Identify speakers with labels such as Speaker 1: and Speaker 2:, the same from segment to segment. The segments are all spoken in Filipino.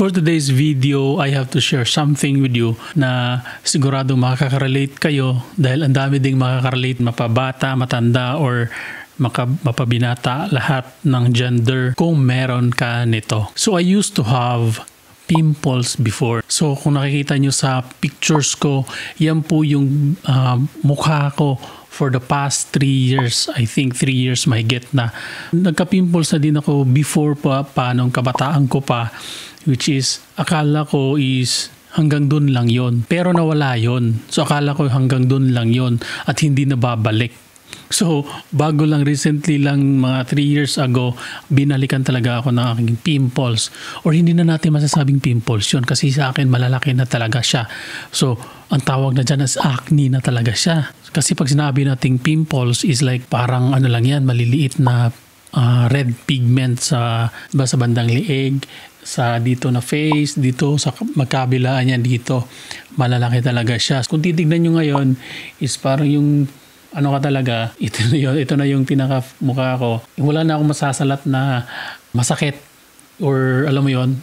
Speaker 1: For today's video, I have to share something with you na sigurado makaka-relate kayo dahil ang dami ding makaka-relate, mapabata, matanda, or mapabinata, lahat ng gender kung meron ka nito. So I used to have pimples before. So kung nakikita nyo sa pictures ko, yan po yung mukha ko for the past 3 years. I think 3 years mahigit na. Nagka-pimples na din ako before pa nung kabataan ko pa, which is akala ko is hanggang dun lang yon. Pero nawala yon. So akala ko hanggang dun lang yon at hindi na babalik. So, bago lang recently lang mga 3 years ago, binalikan talaga ako ng aking pimples. Or hindi na natin masasabing pimples yun kasi sa akin malalaki na talaga siya. So, ang tawag na dyan is acne na talaga siya. Kasi pag sinabi nating pimples is like parang ano lang yan, maliliit na red pigment sa bandang liig, sa dito na face, dito sa magkabilaan yan dito. Malalaki talaga siya. Kung titignan nyo ngayon is parang yung ano ka talaga, ito na yung pinaka-mukha ko. Wala na akong masasalat na masakit or alam mo yon,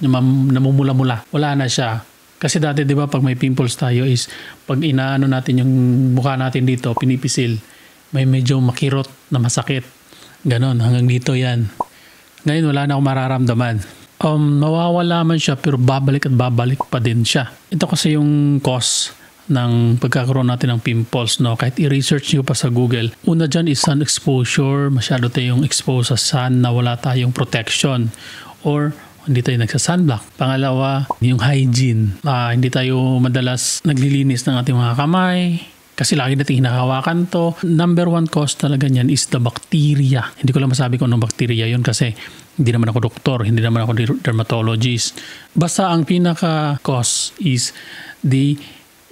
Speaker 1: namumula-mula. Wala na siya. Kasi dati 'di ba pag may pimples tayo is pag inaano natin yung mukha natin dito, pinipisil, may medyo makirot na masakit. Ganon, hanggang dito yan. Ngayon wala na akong mararamdaman. Mawawala man siya pero babalik at babalik pa din siya. Ito kasi yung cause ng pagkakaroon natin ng pimples, no? Kahit i-research nyo pa sa Google. Una dyan is sun exposure. Masyado tayong exposed sa sun na wala tayong protection. Or hindi tayo nagsa-sunblock. Pangalawa, yung hygiene. Hindi tayo madalas naglilinis ng ating mga kamay. Kasi lagi natin hinahawakan to. Number 1 cause talaga niyan is the bacteria. Hindi ko lang masabi kung anong bacteria yun kasi hindi naman ako doktor, hindi naman ako dermatologist. Basta ang pinaka-cause is the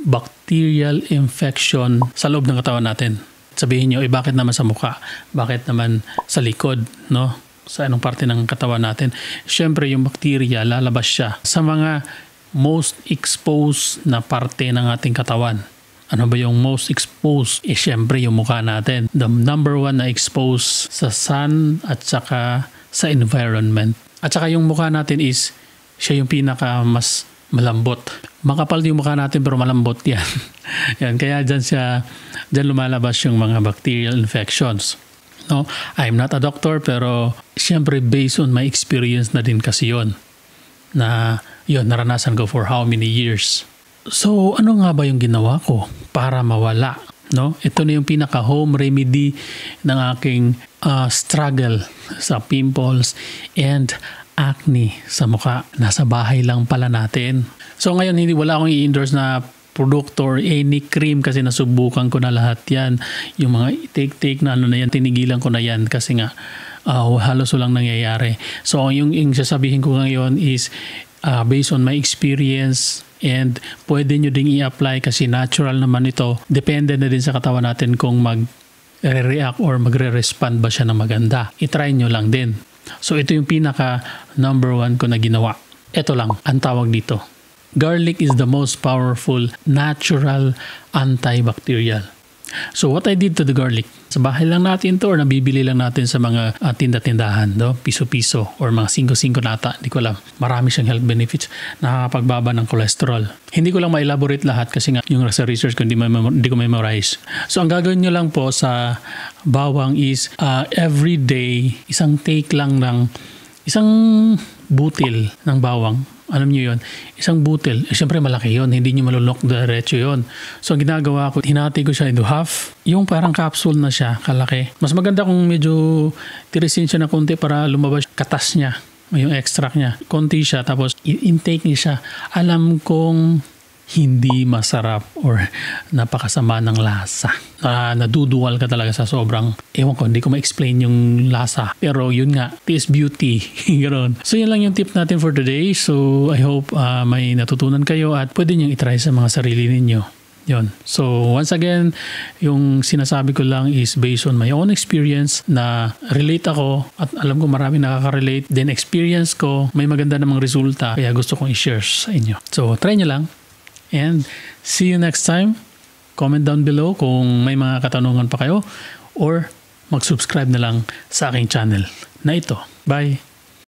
Speaker 1: bacterial infection sa loob ng katawan natin. Sabihin nyo, bakit naman sa mukha? Bakit naman sa likod? No? Sa anong parte ng katawan natin? Siyempre, yung bacteria, lalabas siya sa mga most exposed na parte ng ating katawan. Ano ba yung most exposed? Siyempre, yung mukha natin. The number 1 na exposed sa sun at saka sa environment. At saka yung mukha natin is, siya yung pinaka mas malambot. Makapal yung mukha natin pero malambot yan. Yan, kaya dyan lumalabas yung mga bacterial infections. No? I'm not a doctor pero siyempre based on my experience na din kasi yon. Na yun, naranasan ko for how many years. So, ano nga ba yung ginawa ko para mawala? No? Ito na yung pinaka-home remedy ng aking struggle sa pimples and acne sa mukha. Nasa bahay lang pala natin. So ngayon wala akong i-endorse na product or any cream kasi nasubukan ko na lahat yan. Yung mga take na ano na yan, tinigilan ko na yan kasi nga halos walang nangyayari. So yung sasabihin ko ngayon is based on my experience and pwede nyo ding i-apply kasi natural naman ito. Depende na din sa katawan natin kung mag-react or magre-respond ba siya na maganda. I-try nyo lang din. So ito yung pinaka number 1 ko na ginawa. Ito lang, ang tawag dito. Garlic is the most powerful natural antibacterial. So what I did to the garlic, sa bahay lang natin to or nabibili lang natin sa mga tinda-tindahan, no? Piso-piso or mga 5-5 nata, hindi ko alam. Marami siyang health benefits, nakakapagbaba ng cholesterol. Hindi ko lang ma-elaborate lahat kasi nga yung sa research ko hindi ko memorize. So ang gagawin nyo lang po sa bawang is every day, isang take lang ng isang butil ng bawang. Alam nyo yun, isang butil, siyempre malaki yun, hindi nyo malulok diretso yun. So ang ginagawa ko, hinati ko siya into half, yung parang capsule na siya, kalaki. Mas maganda kung medyo tirisin siya na konti para lumabas katas niya, yung extract niya. Konti siya, tapos intake niya siya. Alam kong hindi masarap or napakasama ng lasa. Naduduwal ka talaga sa sobrang, ewan ko, hindi ko ma-explain yung lasa. Pero yun nga, taste beauty. Ganoon. So yun lang yung tip natin for today. So I hope may natutunan kayo at pwede nyo itry sa mga sarili ninyo. Yun. So once again, yung sinasabi ko lang is based on my own experience na relate ako at alam ko marami nakaka-relate. Then experience ko, may maganda namang resulta kaya gusto kong i-share sa inyo. So try nyo lang. And see you next time. Comment down below kung may mga katanungan pa kayo or mag-subscribe na lang sa aking channel na ito. Bye!